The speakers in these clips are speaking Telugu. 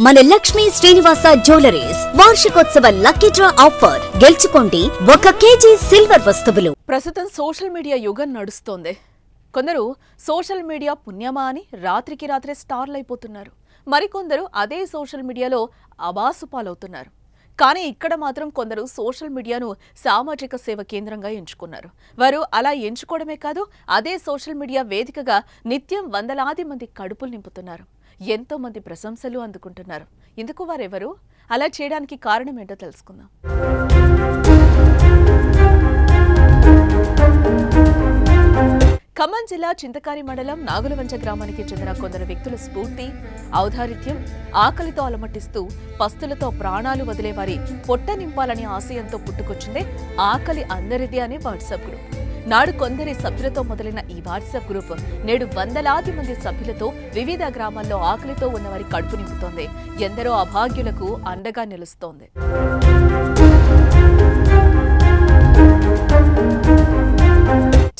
మన లక్ష్మీ శ్రీనివాస జ్యువెలరీస్ వార్షికోత్సవ లక్కీ డ్రా ఆఫర్ గెలుచుకోండి 1 కేజీ సిల్వర్ వస్తువులు. ప్రస్తుతం సోషల్ మీడియా యుగం నడుస్తోంది. కొందరు సోషల్ మీడియా పుణ్యమా అని రాత్రికి రాత్రే స్టార్లు అయిపోతున్నారు. మరికొందరు అదే సోషల్ మీడియాలో అబాసు పాలవుతున్నారు. కానీ ఇక్కడ మాత్రం కొందరు సోషల్ మీడియాను సామాజిక సేవ కేంద్రంగా ఎంచుకున్నారు. వారు అలా ఎంచుకోవడమే కాదు, అదే సోషల్ మీడియా వేదికగా నిత్యం వందలాది మంది కడుపులు నింపుతున్నారు. ఎంతో మంది ప్రశంసలు అందుకుంటున్నారు. ఇందుకు వారెవరు? అలా చేయడానికి కారణం ఏంటో తెలుసుకుందాం. ఖమ్మం జిల్లా చింతకారి మండలం నాగులవంచ గ్రామానికి చెందిన కొందరు వ్యక్తుల స్ఫూర్తి, ఔదారిత్యం, ఆకలితో అలమటిస్తూ పస్తులతో ప్రాణాలు వదిలే వారి పొట్ట నింపాలని ఆశయంతో పుట్టుకొచ్చిందే ఆకలి అందరిది అనే వాట్సాప్ గ్రూప్. నాడు కొందరి సభ్యులతో మొదలైన ఈ వాట్సాప్ గ్రూప్ నేడు వందలాది మంది సభ్యులతో వివిధ గ్రామాల్లో ఆకలితో ఉన్నవారి కడుపు నింపుతోంది. ఎందరో అభాగ్యులకు అండగా నిలుస్తోంది.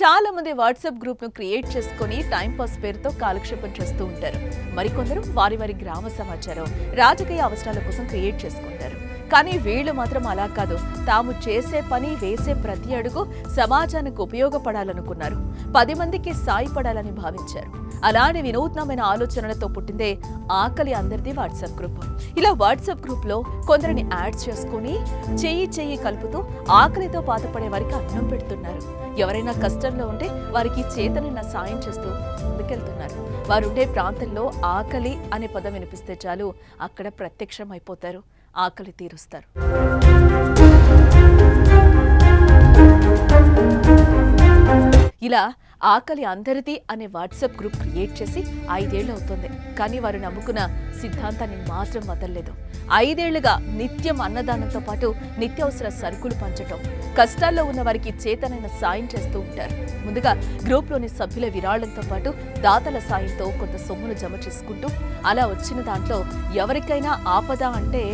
చాలా మంది వాట్సాప్ గ్రూప్ ను క్రియేట్ చేసుకుని టైంపాస్ పేరుతో కాలక్షేపం చేస్తూ ఉంటారు. మరికొందరు వారి వారి గ్రామ సమాచారం, రాజకీయ అవసరాల కోసం క్రియేట్ చేసుకుంటారు. కానీ వీళ్ళు మాత్రం అలా కాదు. తాము చేసే పని, వేసే ప్రతి అడుగు సమాజానికి ఉపయోగపడాలనుకున్నారు. 10 మందికి సాయపడాలని భావించారు. అలాంటి వినూత్నమైన ఆలోచనలతో పుట్టిందే ఆకలి అందరిది వాట్సాప్ గ్రూప్. ఇలా వాట్సాప్ గ్రూప్ లో కొందరిని యాడ్ చేసుకుని చెయ్యి కలుపుతూ ఆకలితో బాధపడే వారికి అన్నం పెడుతున్నారు. ఎవరైనా కష్టంలో ఉంటే వారికి చేతనైన సాయం చేస్తూ ముందుకెళ్తున్నారు. వారుండే ప్రాంతంలో ఆకలి అనే పదం వినిపిస్తే చాలు, అక్కడ ప్రత్యక్షం అయిపోతారు, ఆకలి తీరుస్తారు. ఇలా ఆకలి అందరిది అనే వాట్సాప్ గ్రూప్ క్రియేట్ చేసి 5 ఏళ్ళు అవుతుంది. కానీ వారు నమ్ముకున్న సిద్ధాంతాన్ని మాత్రం వదలలేదు. 5 ఏళ్లుగా నిత్యం అన్నదానంతో పాటు నిత్యావసర సరుకులు పంచటం, కష్టాల్లో ఉన్న వారికి చేతనైన సాయం చేస్తూ ఉంటారు. ముందుగా గ్రూప్లోని సభ్యుల విరాళంతో పాటు దాతల సాయంతో కొంత సొమ్మును జమ చేసుకుంటూ అలా వచ్చిన దాంట్లో ఎవరికైనా ఆపద అంటే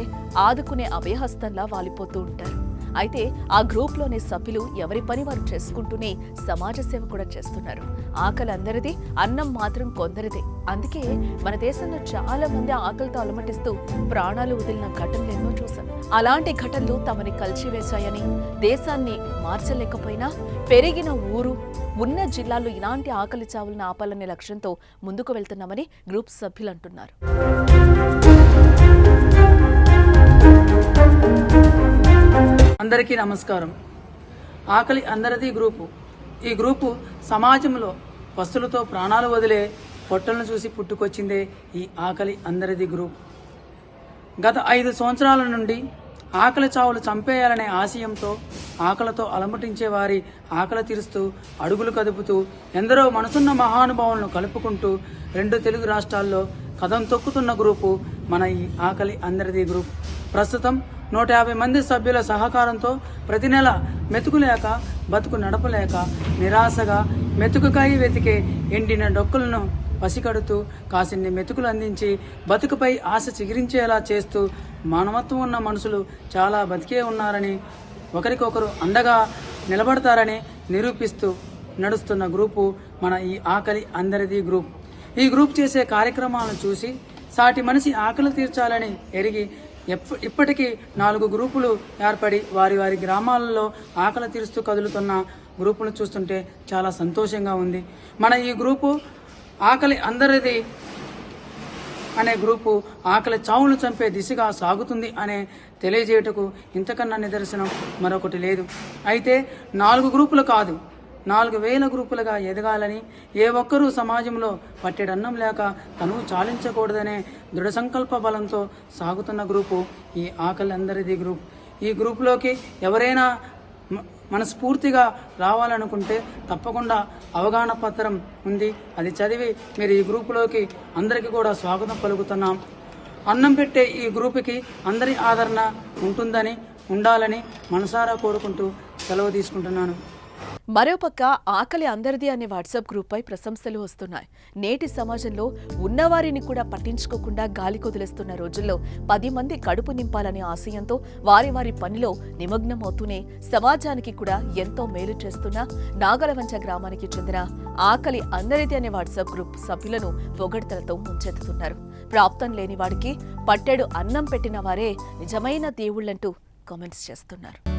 ఆదుకునే అభయహస్తంలా వాలిపోతూ ఉంటారు. అయితే ఆ గ్రూప్లోని సభ్యులు ఎవరి పని వారు చేసుకుంటూనే సమాజ సేవ కూడా చేస్తున్నారు. ఆకలి అందరిది, అన్నం మాత్రం కొందరిదే. అందుకే మన దేశంలో చాలా మంది ఆకలితో అలమటిస్తూ ప్రాణాలు వదిలిన ఘటనలు ఎన్నో చూశాం. అలాంటి ఘటనలు తమని కలిచివేశాయని, దేశాన్ని మార్చలేకపోయినా పెరిగిన ఊరు, ఉన్న జిల్లాల్లో ఇలాంటి ఆకలి చావులను ఆపాలనే లక్ష్యంతో ముందుకు వెళ్తున్నామని గ్రూప్ సభ్యులు అంటున్నారు. అందరికీ నమస్కారం. ఆకలి అందరిది గ్రూపు. ఈ గ్రూపు సమాజంలో పస్తులతో ప్రాణాలు వదిలే పొట్టలను చూసి పుట్టుకొచ్చిందే ఈ ఆకలి అందరిది గ్రూప్. గత 5 సంవత్సరాల నుండి ఆకలి చావులు చంపేయాలనే ఆశయంతో ఆకలితో అలమటించే వారి ఆకలి తీరుస్తూ అడుగులు కదుపుతూ ఎందరో మనసున్న మహానుభావులను కలుపుకుంటూ 2 తెలుగు రాష్ట్రాల్లో కదం తొక్కుతున్న గ్రూపు మన ఈ ఆకలి అందరిది గ్రూప్. ప్రస్తుతం 150 మంది సభ్యుల సహకారంతో ప్రతి నెల మెతుకు లేక బతుకు నడపలేక నిరాశగా మెతుకుకాయ వెతికే ఎండిన డొక్కులను పసికడుతూ కాసిన్ని మెతుకులు అందించి బతుకుపై ఆశ చిగురించేలా చేస్తూ మానవత్వం ఉన్న మనుషులు చాలా బతికే ఉన్నారని, ఒకరికొకరు అండగా నిలబడతారని నిరూపిస్తూ నడుస్తున్న గ్రూపు మన ఈ ఆకలి అందరిది గ్రూప్. ఈ గ్రూప్ చేసే కార్యక్రమాలను చూసి సాటి మనిషి ఆకలి తీర్చాలని ఎరిగి ఇప్పటికీ 4 గ్రూపులు ఏర్పడి వారి వారి గ్రామాలలో ఆకలి తీరుస్తూ కదులుతున్న గ్రూపులను చూస్తుంటే చాలా సంతోషంగా ఉంది. మన ఈ గ్రూపు ఆకలి అందరిది అనే గ్రూపు ఆకలి చావులను చంపే దిశగా సాగుతుంది అనే తెలియజేయటకు ఇంతకన్నా నిదర్శనం మరొకటి లేదు. అయితే 4 గ్రూపులు కాదు, 4,000 గ్రూపులుగా ఎదగాలని, ఏ ఒక్కరూ సమాజంలో పట్టెడన్నం లేక తను చాలించకూడదనే దృఢ సంకల్ప బలంతో సాగుతున్న గ్రూపు ఈ ఆకలి అందరిది గ్రూప్. ఈ గ్రూపులోకి ఎవరైనా మనస్ఫూర్తిగా రావాలనుకుంటే తప్పకుండా అవగాహన పత్రం ఉంది, అది చదివి మీరు ఈ గ్రూపులోకి అందరికీ కూడా స్వాగతం పలుకుతున్నాం. అన్నం పెట్టే ఈ గ్రూపుకి అందరి ఆదరణ ఉండాలని మనసారా కోరుకుంటూ సెలవు తీసుకుంటున్నాను. మరోపక్క ఆకలి అందరిది అనే వాట్సాప్ గ్రూప్ పై ప్రశంసలు వస్తున్నాయి. నేటి సమాజంలో ఉన్నవారిని కూడా పట్టించుకోకుండా గాలి కొదిలేస్తున్న రోజుల్లో 10 మంది కడుపు నింపాలనే ఆశయంతో వారి వారి పనిలో నిమగ్నమవుతూనే సమాజానికి కూడా ఎంతో మేలు చేస్తున్న నాగలవంచ గ్రామానికి చెందిన ఆకలి అందరిది అనే వాట్సాప్ గ్రూప్ సభ్యులను పొగడ్తలతో ముంచెత్తుతున్నారు. ప్రాప్తం లేని వాడికి పట్టెడు అన్నం పెట్టిన వారే నిజమైన దేవుళ్ళంటూ కామెంట్స్ చేస్తున్నారు.